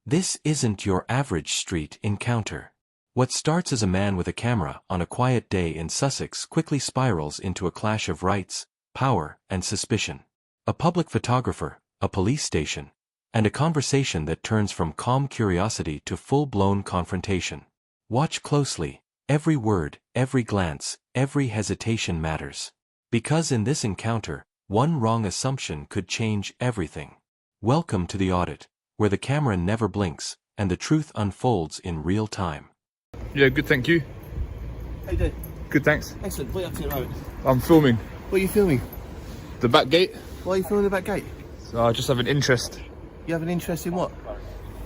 This isn't your average street encounter. What starts as a man with a camera on a quiet day in Sussex quickly spirals into a clash of rights, power, and suspicion. A public photographer, a police station, and a conversation that turns from calm curiosity to full-blown confrontation. Watch closely. Every word, every glance, every hesitation matters. Because in this encounter, one wrong assumption could change everything. Welcome to the Audit, where the camera never blinks, and the truth unfolds in real time. Yeah, good, thank you. How you doing? Good, thanks. Excellent. What are you up to at the moment? I'm filming. What are you filming? The back gate. Why are you filming the back gate? So I just have an interest. You have an interest in what?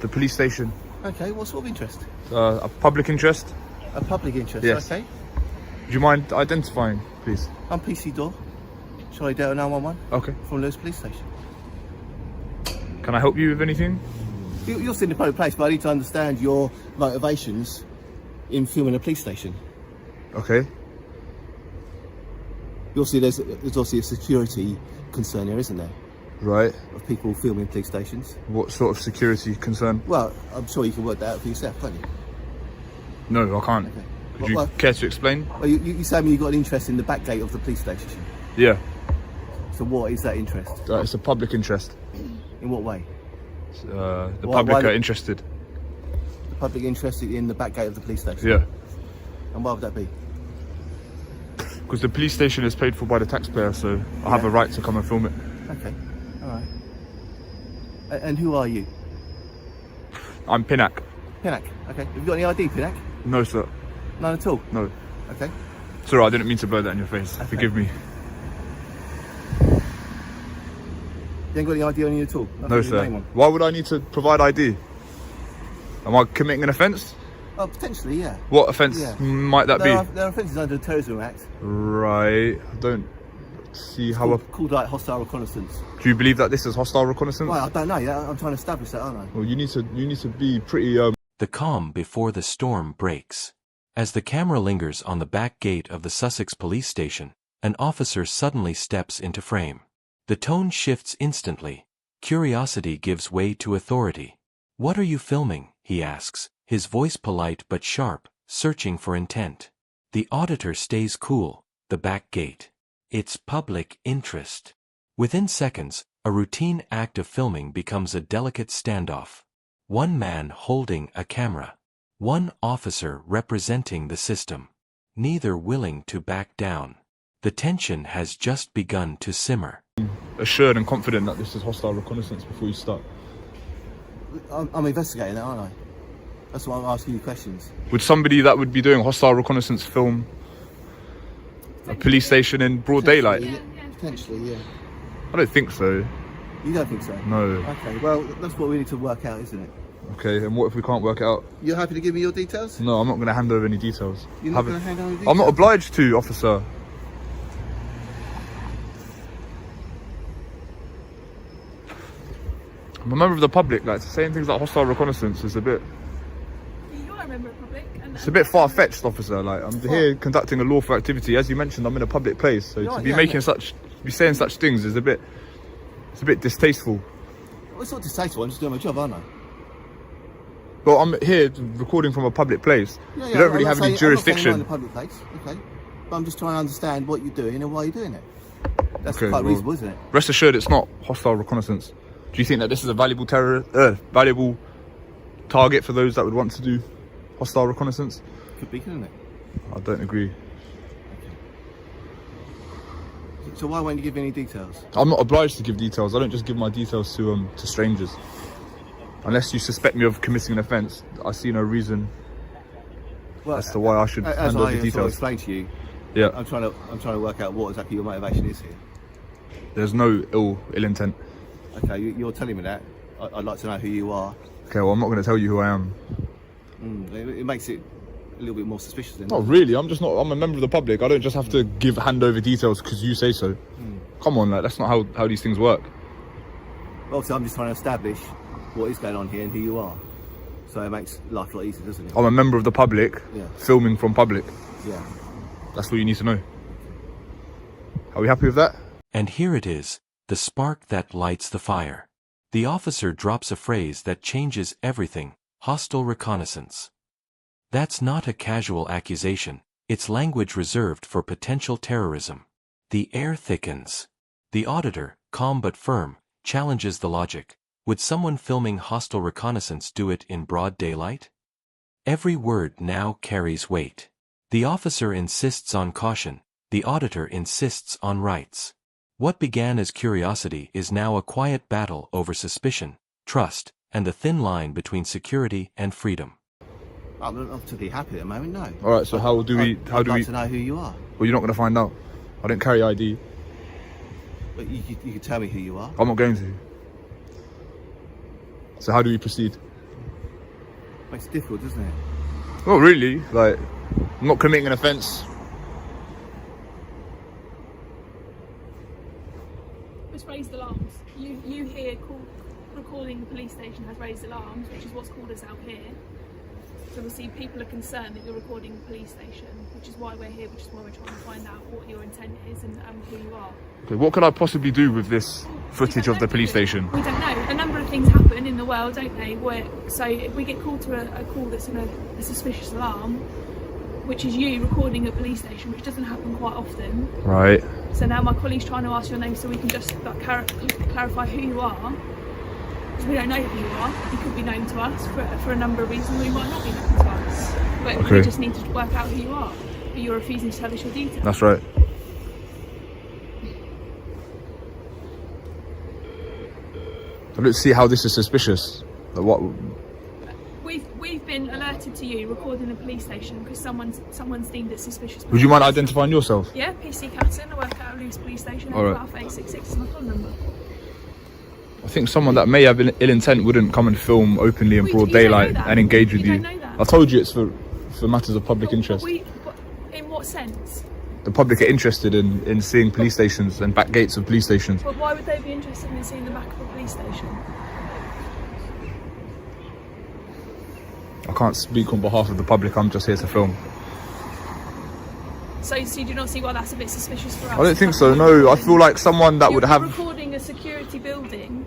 The police station. Okay, what sort of interest? A public interest. A public interest, Yes. okay. Do you mind identifying, please? I'm PC Door, Charlie Delta 911 Okay. from Lewes Police Station. Can I help you with anything? You're still in a public place, but I need to understand your motivations in filming a police station. Okay. You'll see there's obviously a security concern here, isn't there? Right. Of people filming police stations. What sort of security concern? Well, I'm sure you can work that out for yourself, can't you? No, I can't. Okay. Could you care to explain? Well, you say to me you've got an interest in the back gate of the police station. Yeah. So what is that interest? It's a public interest. In what way? The Why- public why- are interested. The public interest in the back gate of the police station? Yeah. And why would that be? Because the police station is paid for by the taxpayer, so I have a right to come and film it. Okay, alright. And who are you? I'm Pinnock. Pinnock, okay. Have you got any ID, Pinnock? No, sir. None at all? No. Okay. Sorry, I didn't mean to blow that in your face. Okay. Forgive me. You ain't got any ID on you at all? Nothing No, with your sir. name on? Why would I need to provide ID? Am I committing an offence? Oh, potentially, yeah. What offence Yeah. might that There be? are offences under the Terrorism Act. Right. I don't see how. Called like hostile reconnaissance. Do you believe that this is hostile reconnaissance? Well, I don't know. Yeah, I'm trying to establish that, aren't I? Well, you need to be pretty. The calm before the storm breaks. As the camera lingers on the back gate of the Sussex police station, an officer suddenly steps into frame. The tone shifts instantly. Curiosity gives way to authority. "What are you filming?" he asks, his voice polite but sharp, searching for intent. The auditor stays cool. The back gate. It's public interest. Within seconds, a routine act of filming becomes a delicate standoff. One man holding a camera. One officer representing the system. Neither willing to back down. The tension has just begun to simmer. Assured and confident that this is hostile reconnaissance before you start. I'm investigating that, aren't I? That's why I'm asking you questions. Would somebody that would be doing hostile reconnaissance film a police station in broad daylight? Potentially, yeah. I don't think so. You don't think so? No. Okay, well, that's what we need to work out, isn't it? Okay, and what if we can't work it out? You're happy to give me your details? No, I'm not going to hand over any details. You're not going to hand over details? I'm not obliged to, officer. I'm a member of the public. Like, saying things like hostile reconnaissance is a bit. You are a member of the public. It's a bit far-fetched, officer. Like, I'm here conducting a lawful activity. As you mentioned, I'm in a public place, so to be saying such things is a bit. It's a bit distasteful. Well, it's not distasteful. I'm just doing my job, aren't I? Well, I'm here recording from a public place. Yeah, you don't really have any jurisdiction. I'm not saying you're in a public place, okay? But I'm just trying to understand what you're doing and why you're doing it. That's Okay, quite well, reasonable, isn't it? Rest assured, it's not hostile reconnaissance. Do you think that this is a valuable valuable target for those that would want to do hostile reconnaissance? Could be, couldn't it? I don't agree. So why won't you give any details? I'm not obliged to give details. I don't just give my details to strangers. Unless you suspect me of committing an offence, I see no reason as to why I should hand over As I details. explained to you, Yeah, I'm trying to work out what exactly your motivation is here. there's no ill intent. Okay, you're telling me that. I'd like to know who you are. Okay, well, I'm not going to tell you who I am. It makes it a little bit more suspicious then. Not really. I'm a member of the public. I don't just have to hand over details because you say so. Come on, like, that's not how these things work. Obviously, I'm just trying to establish what is going on here and who you are. So it makes life a lot easier, doesn't it? I'm a member of the public, Yeah. filming from public. Yeah. That's what you need to know. Are we happy with that? And here it is, the spark that lights the fire. The officer drops a phrase that changes everything: hostile reconnaissance. That's not a casual accusation, it's language reserved for potential terrorism. The air thickens. The auditor, calm but firm, challenges the logic. Would someone filming hostile reconnaissance do it in broad daylight? Every word now carries weight. The officer insists on caution, the auditor insists on rights. What began as curiosity is now a quiet battle over suspicion, trust, and the thin line between security and freedom. I'm not particularly happy at the moment, no. Alright, so how do we... I'd like to know who you are. Well, you're not going to find out. I don't carry ID. But you can tell me who you are. I'm not going to. So how do we proceed? Makes it difficult, doesn't it? Well, really, like, I'm not committing an offence. It's raised alarms. You hear recording the police station has raised alarms, which is what's called us out here. So obviously people are concerned that you're recording the police station, which is why we're here, which is why we're trying to find out what your intent is and who you are. Okay, what could I possibly do with this footage of the police station? We don't know. A number of things happen in the world, don't they? So if we get called to a call that's in a suspicious alarm, which is you recording a police station, which doesn't happen quite often. Right. So now my colleague's trying to ask your name so we can just like, clarify who you are. Because we don't know who you are. You could be known to us for a number of reasons. We might not be known to us. But Okay. we just need to work out who you are. But you're refusing to tell us your details. That's right. I don't see how this is suspicious. Like, what? We've been alerted to you recording a police station because someone's deemed it suspicious. Would you mind identifying yourself? Yeah, PC Captain. I work at Lewes Police Station. All right. 866 is my phone number. I think someone that may have ill intent wouldn't come and film openly in broad You don't know daylight that. and engage with You you. don't know that. I told you it's for matters of public interest. But in what sense? The public are interested in seeing police stations and back gates of police stations. But why would they be interested in seeing the back of a police station? I can't speak on behalf of the public, I'm just here to film. So you do not see why that's a bit suspicious for us? I don't think so, no. I feel like someone that would You're have... recording a security building.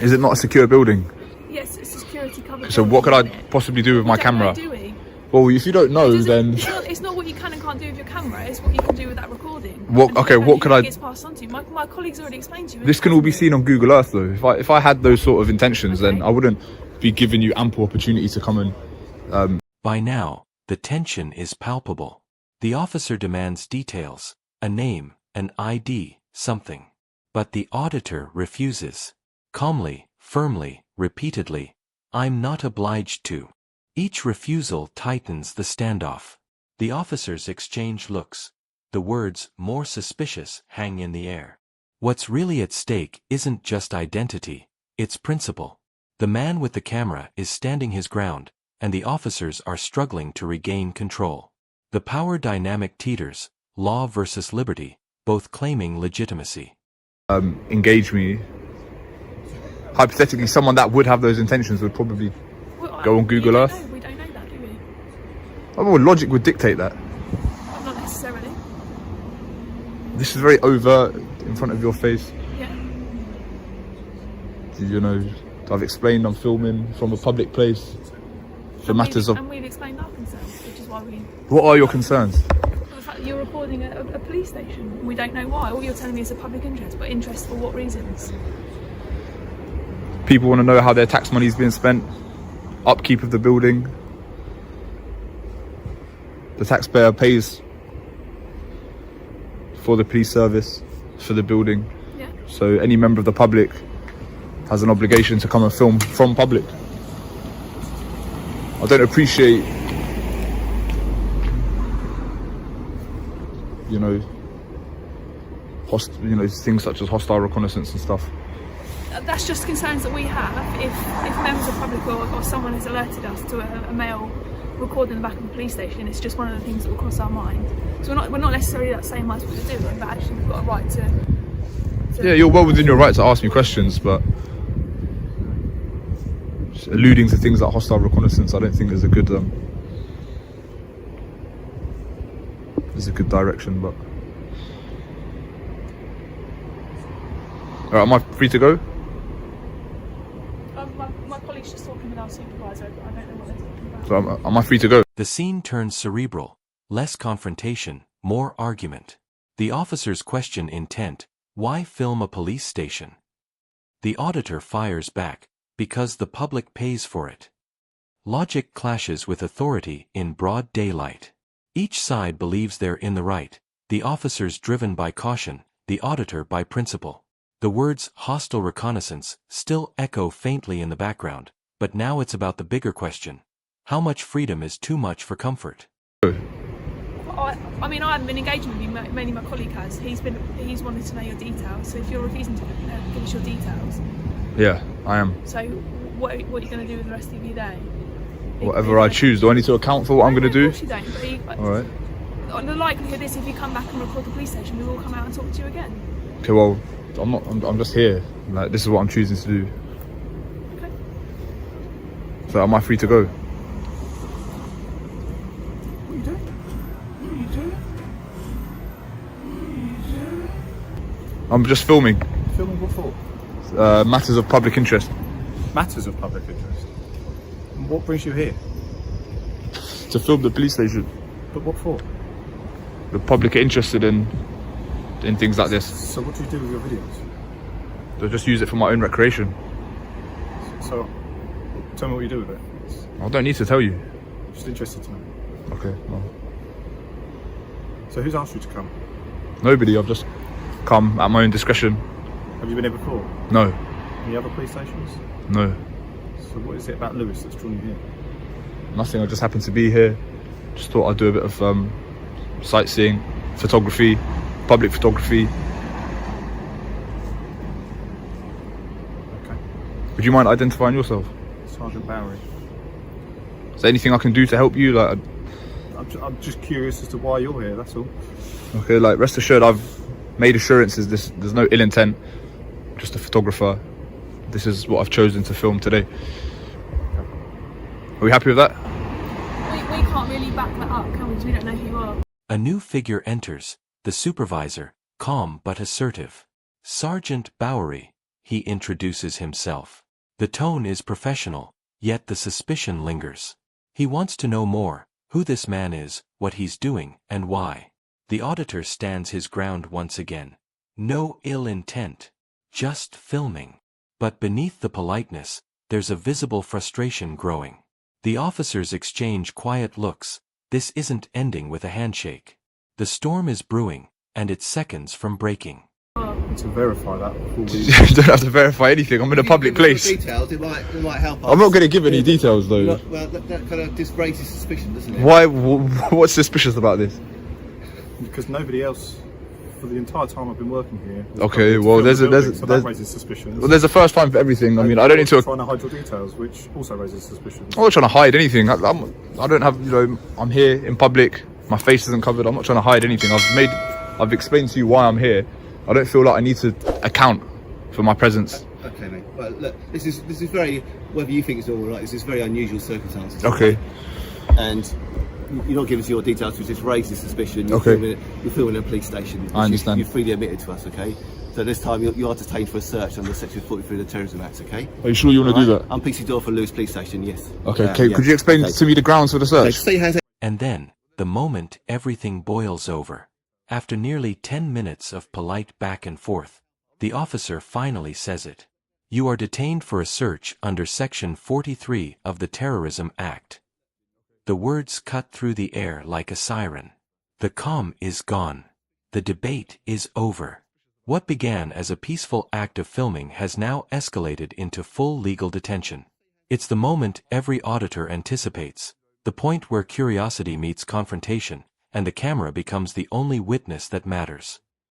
Is it not a secure building? Yes, it's a security covered. So what could I building, isn't it? possibly do with We my don't know, camera? do we? Well, if you don't know, then... It's not what you can and can't do with your camera, it's what you can do with that recording. What- And you okay, don't know what could who I- it gets passed on to. My colleagues already explained to you. This can all be seen on Google Earth, though. If I had those sort of intentions, then I wouldn't be giving you ample opportunity to come and... By now, the tension is palpable. The officer demands details, a name, an ID, something. But the auditor refuses. Calmly, firmly, repeatedly, "I'm not obliged to." Each refusal tightens the standoff. The officers exchange looks. The words, "more suspicious," hang in the air. What's really at stake isn't just identity, it's principle. The man with the camera is standing his ground, and the officers are struggling to regain control. The power dynamic teeters, law versus liberty, both claiming legitimacy. engage me. Hypothetically, someone that would have those intentions would probably go on Google Earth. We don't know that, do we? Oh, well, logic would dictate that. Not necessarily. This is very overt in front of your face. Yeah. You know, I've explained I'm filming from a public place for matters of... And we've explained our concerns, which is why we... What are your concerns? The fact that you're recording a police station. We don't know why. All you're telling me is a public interest, but interest for what reasons? People want to know how their tax money is being spent, upkeep of the building. The taxpayer pays for the police service, for the building. Yeah. So any member of the public has an obligation to come and film from public. I don't appreciate, you know, things such as hostile reconnaissance and stuff. That's just concerns that we have. If members of the public or someone has alerted us to a male recording in the back of the police station, it's just one of the things that will cross our mind. So we're not necessarily saying that's what we're doing, but actually we've got a right to Yeah, you're well within your right to ask me questions, but just alluding to things like hostile reconnaissance, I don't think is a good direction. But all right, am I free to go? police just talking with our supervisor. I don't know what they're talking about. So am I free to go? The scene turns cerebral. Less confrontation, more argument. The officers question intent. Why film a police station? The auditor fires back, because the public pays for it. Logic clashes with authority in broad daylight. Each side believes they're in the right, the officers driven by caution, the auditor by principle. The words hostile reconnaissance still echo faintly in the background, but now it's about the bigger question. How much freedom is too much for comfort? I mean, I haven't been engaging with you, mainly my colleague has. He's wanted to know your details, so if you're refusing to give us your details... Yeah, I am. So what are you going to do with the rest of your day? Whatever I choose. Do I need to account for what I'm going to do? Of course you don't. But Alright. The likelihood is if you come back and record the police station, we will come out and talk to you again. Okay, well, I'm just here. Like, this is what I'm choosing to do. Okay. So am I free to go? What are you doing? What are you doing? I'm just filming. Filming what for? Matters of public interest. Matters of public interest. And what brings you here? To film the police station. But what for? The public are interested in things like this. So what do you do with your videos? They'll just use it for my own recreation. So, tell me what you do with it. I don't need to tell you. Just interested to know. Okay, well. So who's asked you to come? Nobody, I've just come at my own discretion. Have you been here before? No, Any other police stations? no, So what is it about Lewes that's drawn you here? nothing. I just happened to be here. Just thought I'd do a bit of sightseeing, photography, public photography. Okay. Would you mind identifying yourself? Sergeant Bowery. Is there anything I can do to help you? Like, I'm just curious as to why you're here, that's all. okay, like rest assured, I've made assurances. There's no ill intent. Just a photographer. This is what I've chosen to film today. Are we happy with that? We can't really back that up, can we? Because we don't know who you are. A new figure enters, the supervisor, calm but assertive. Sergeant Bowery, he introduces himself. The tone is professional, yet the suspicion lingers. He wants to know more, who this man is, what he's doing, and why. The auditor stands his ground once again. No ill intent. Just filming. But beneath the politeness, there's a visible frustration growing. The officers exchange quiet looks. This isn't ending with a handshake. The storm is brewing, and it's seconds from breaking. To verify that before we... You don't have to verify anything. I'm in a public place. Details, it might help us. I'm not going to give any details though. Well, that kind of just raises suspicion, doesn't it? Why? What's suspicious about this? Because nobody else, for the entire time I've been working here... Okay, well, so that raises suspicions. Well, there's a first time for everything. I mean, I don't need to... Trying to hide your details, which also raises suspicions. I'm not trying to hide anything. I don't have, I'm here in public. My face isn't covered. I'm not trying to hide anything. I've explained to you why I'm here. I don't feel like I need to account for my presence. Okay, mate. Well, look, this is very, whether you think it's all right, this is very unusual circumstances. Okay. And you're not giving us your details, which just raises suspicion. You're Okay. filming a police station. I understand. You've freely admitted to us, okay? So this time you are detained for a search under Section 43 of the Terrorism Act, okay? Are you sure you want to do that? I'm PC Door for Lewes Police Station, yes. Okay, Yeah. Could you explain to me the grounds for the Okay, search? stay your hands. And then, the moment everything boils over. After nearly 10 minutes of polite back and forth, the officer finally says it. You are detained for a search under Section 43 of the Terrorism Act. The words cut through the air like a siren. The calm is gone. The debate is over. What began as a peaceful act of filming has now escalated into full legal detention. It's the moment every auditor anticipates, the point where curiosity meets confrontation, and the camera becomes the only witness that matters.